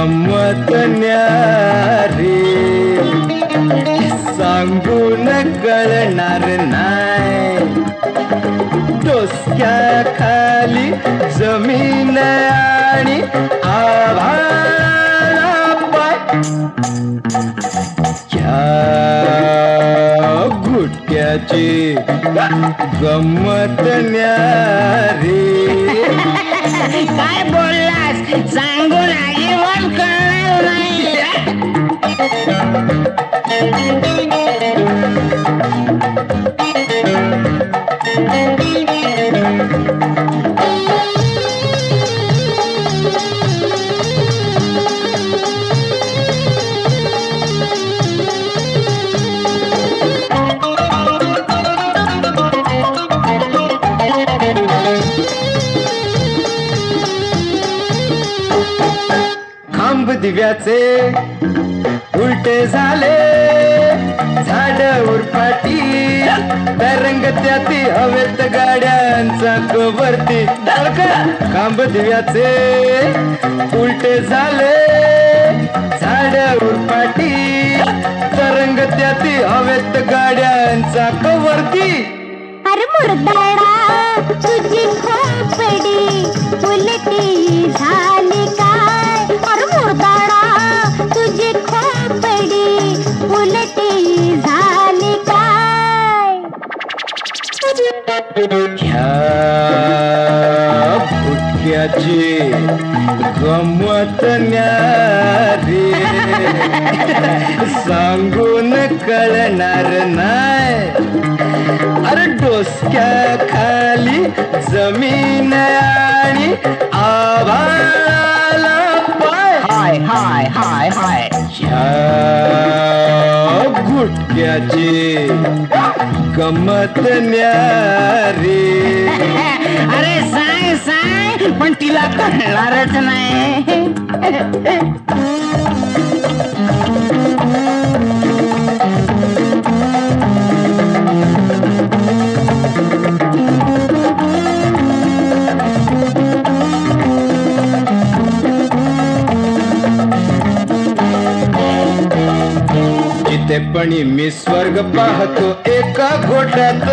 गंमत न्यारी सांगून कळणार नाही डोसक्या खाली जमीन आणि आभाळा पाय या गुटक्याची गंमत न्यारी काय बोललास सांगून अजिबात कळणार नाही खांब दिव्याचे उलटे झाले झाड उरफाटी तरंगत्याती हवेत गाड्यांचा कवरती खांब दिव्याचे उलटे झाले झाड उरफाटी तरंगत्याती हवेत गाड्यांचा कवरती अरे मुरदाडा तुझी खोपडी उलटी झाली काय अरे मुरदाडा तुझी खोपडी उलटी झाली काय ह्या भुटक्याची गंमत न्यारी सांगून कळणार नाही अरे डोसक्या खाली जमीन आणि आभाळाला पाय हाय हाय हाय हाय ह्या गुटक्याची गंमत न्यारी अरे सांग सांग पण तिला कळणारच नाही चितेपणी मी स्वर्ग पाहतो एका घोटात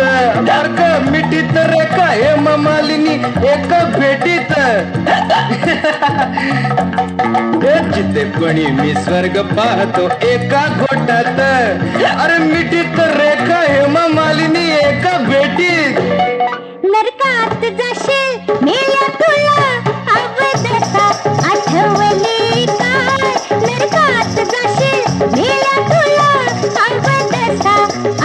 बारक मिठीत रेखा हेम मालिनी एका भेटीत चितेपणी मी स्वर्ग पाहतो एका घोटात अरे मिठीत रेखा हेम मालिनी एका भेटीत नरकात जाशील मेल्या तुला अवदसा आठवली काय नरकात जाशील मेल्या तुला अवदसा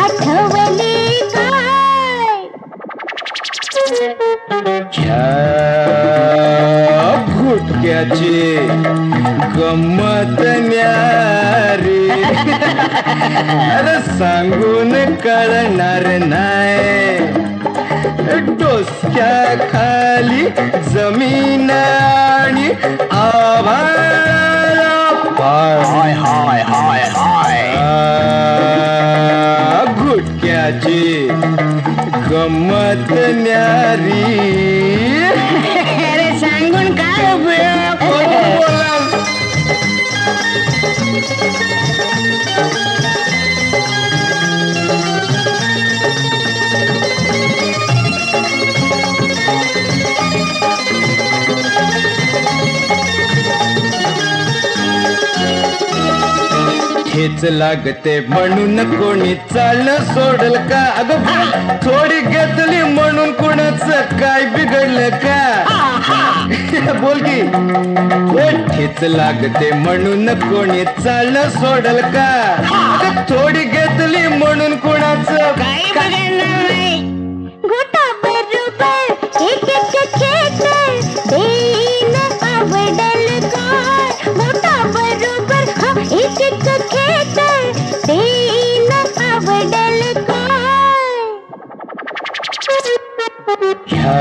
आठवली काय ह्या घुटक्याची गंमत न्यारी अरे सांगून कळणार नाही डोसक्या खाली जमीन आणि आभाळाला पाय हाय हाय हाय हाय घुटक्याची गंमत न्यारी अरे सांगून काय उपयोग ठेच लागते म्हणून कोणी चालणं सोडल का अगं थोडी घेतली म्हणून कोणाचं काय बिघडलं का बोल की ठेच लागते म्हणून कोणी चालणं सोडल का अगं थोडी घेतली म्हणून कोणाचं काही बघणार नाही गोटा बरोबर एक एक खेळ देईन आवडल काय गोटा बरोबर एक एक खेळ देईन आवडल काय ह्या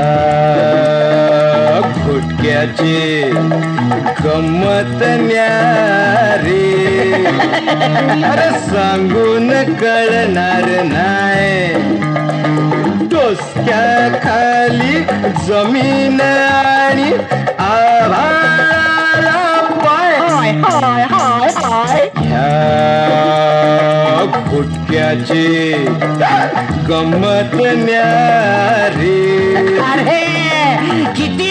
घुटक्याची गंमत न्यारी अरे सांगून कळणार नाही डोसक्या खाली जमीन आणि आभाळाला पाय हाय हाय हाय हाय ह्या गुटक्याची गंमत न्यारी. अरे किती